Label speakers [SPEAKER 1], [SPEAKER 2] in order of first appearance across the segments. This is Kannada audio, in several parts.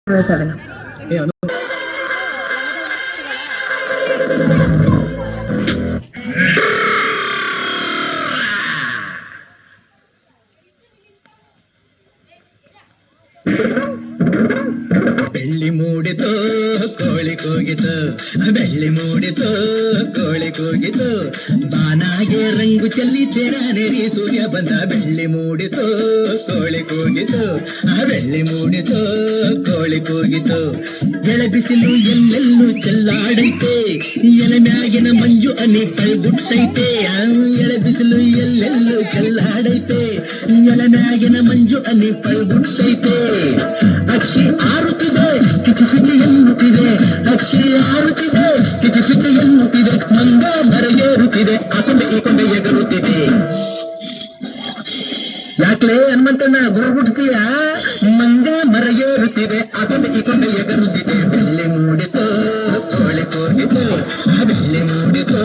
[SPEAKER 1] 7 up.
[SPEAKER 2] ಬೆಳ್ಳಿ ಮೂಡಿತು ಕೋಳಿ ಕೂಗಿತು, ಬೆಳ್ಳಿ ಮೂಡಿತು ಕೋಳಿ ಕೂಗಿತು, ಬಾನಾಗೆ ರಂಗು ಚೆಲ್ಲಿ ತೆರ ನೆರಿ ಸೂರ್ಯ ಬಂದ. ಬೆಳ್ಳಿ ಮೂಡಿತು ಕೋಳಿ ಕೂಗಿತು, ಬೆಳ್ಳಿ ಮೂಡಿತು ಕೋಳಿ ಕೂಗಿತು. ಎಳೆ ಬಿಸಿಲು ಎಲ್ಲೆಲ್ಲೂ ಚೆಲ್ಲಾಡೈತೆ, ಎಲೆ ಮ್ಯಾಗಿನ ಮಂಜು ಅನಿ ಕಳ್ಗುಟ್ಟೈತೆ. ಎಳೆ ಬಿಸಿಲು ಎಲ್ಲೆಲ್ಲೂ ಚೆಲ್ಲಾಡೈತೆ, ಎಲೆ ಮ್ಯಾಗಿನ ಮಂಜು ಅನಿ ಕಳ್ಗುಟ್ಟೈತೆ. ಅಕ್ಕಿ ಆರುತ್ತಿದೆ ಕಿಚಿ ಕಿಚಿ ಎನ್ನುತ್ತಿದೆ, ಅಕ್ಕಿ ಆರುತ್ತಿದೆ ಕಿಚಿ ಕಿಚಿ ಎನ್ನುತ್ತಿದೆ. ಮಂಗ ಮರ ಏರುತ್ತಿದೆ, ಆ ಕೊಂಡೆ ಈ ಕೊಂಡೆ ಎಗರುತ್ತಿದೆ. ಯಾಕ್ಲೇ ಹನುಮಂತಣ್ಣ ಗುರುಗುಟ್ತೀಯ? ಮಂಗ ಮರ ಏರುತ್ತಿದೆ, ಆ ಕೊಂಡೆ ಈ ಕೊಂಡೆ ಎಗರುತ್ತಿದೆ. ಬೆಳ್ಳಿ ಮೂಡಿತು ಕೋಳಿ ಕೂಗಿತು, ಬೆಳ್ಳಿ ಮೂಡಿತು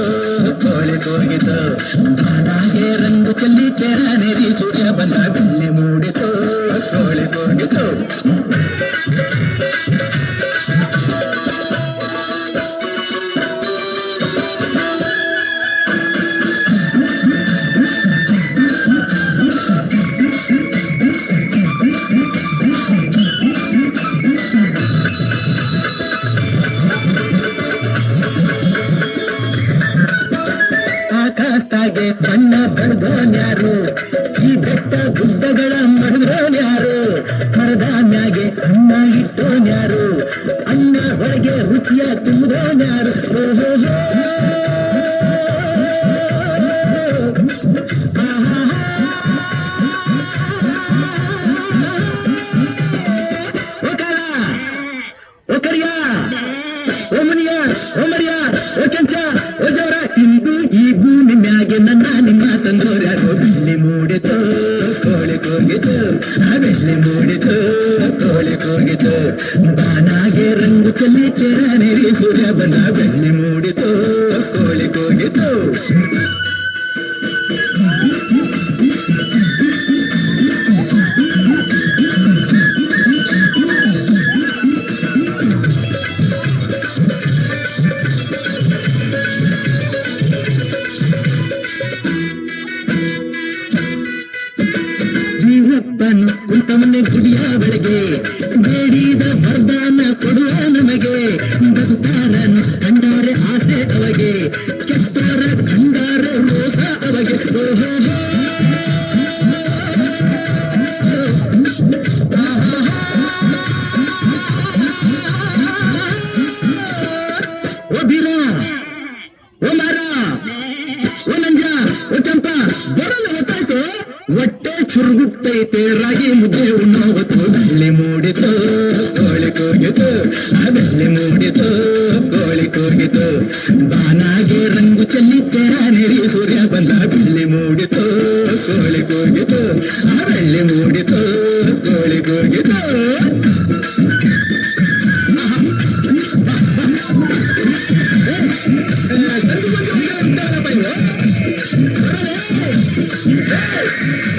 [SPEAKER 2] ಕೋಳಿ ಕೂಗಿತು, ಬಾನಾಗೆ ರಂಗು ಚೆಲ್ಲಿ ತೆರ ನೆರಿ ಸೂರ್ಯ ಬಂದ. ಬೆಳ್ಳಿ ಮೂಡಿತು ಕೋಳಿ ಕೂಗಿತು. ಆಕಾಶದಾಗೆ ಬಣ್ಣ ಬಡ್ದೋನ್ಯಾರು, ಈ ಬೆಟ್ಟ ಗುಡ್ಡಗಳ ಮಡ್ದೋನ್ಯಾರು. ಮರದ ಮ್ಯಾಗೆ ಅನ್ನ ಇಟ್ಟೋನ್ಯಾರು, ಅನ್ನ ಒಳಗೆ ರುಚಿಯ ತುಂಬೋನ್ಯಾರು. ಇಂದು ಈ ಭೂಮಿ ಮ್ಯಾಗೆ ನನ್ನ ನಿಮ್ಮ ತಂದೋರ್ಯಾರು. ಬೆಳ್ಳಿ ಮೂಡಿತು ಕೋಳಿ ಕೂಗಿತು, ಬೆಳ್ಳಿ ಮೂಡಿತು ಕೋಳಿ ಕೂಗಿತು, ಬಾನಾಗೆ ರಂಗು ಚೆಲ್ಲಿ ತೆರ ನೆರಿ ಸೂರ್ಯ ಬಂದ. ಬೆಳ್ಳಿ ಮೂಡಿತು ಕೋಳಿ ಕೂಗಿತು. ವೀರಪ್ಪನು ಕುಂತವನ್ನೇ ಗುಡಿಯ ಬೆಳಗ್ಗೆ, ಬೇಡಿದ ವರದಾನ ಕೊಡುವ ನಮಗೆ. ಭಕ್ತಾರನು ಕಂಡಾರೆ ಆಸೆ ಅವಗೆ, ಕೆಟ್ಟಾರ ಕಂಡಾರೆ ರೋಸ ಅವಗೆ. ಓ ಬೀರ, ಓ ಮಾರ, ಓ ನಂಜ, ಓ ಕೆಂಪ ಬರಲ್ಲ ಗೊತ್ತಾಯ್ತು. ಹೊಟ್ಟೆ ಚುರುಗುತ್ತೈತೆ ರಾಗಿ ಮುದ್ದೆ ಉಣ್ಣೋ ಹೊತ್ತು. ಬೆಳ್ಳಿ ಮೂಡಿತು ಕೋಳಿ ಕೂಗಿತು, ಬೆಳ್ಳಿ ಮೂಡಿತು ಕೋಳಿ ಕೂಗಿತು, ಬಾನಾಗೆ ರಂಗು ಚೆಲ್ಲಿ ತೆರ ನೆರಿ ಸೂರ್ಯ ಬಂದ. ಬೆಳ್ಳಿ ಮೂಡಿತು ಕೋಳಿ ಕೂಗಿತು, ಬೆಳ್ಳಿ ಮೂಡಿತು ಕೋಳಿ ಕೂಗಿತು. Hey!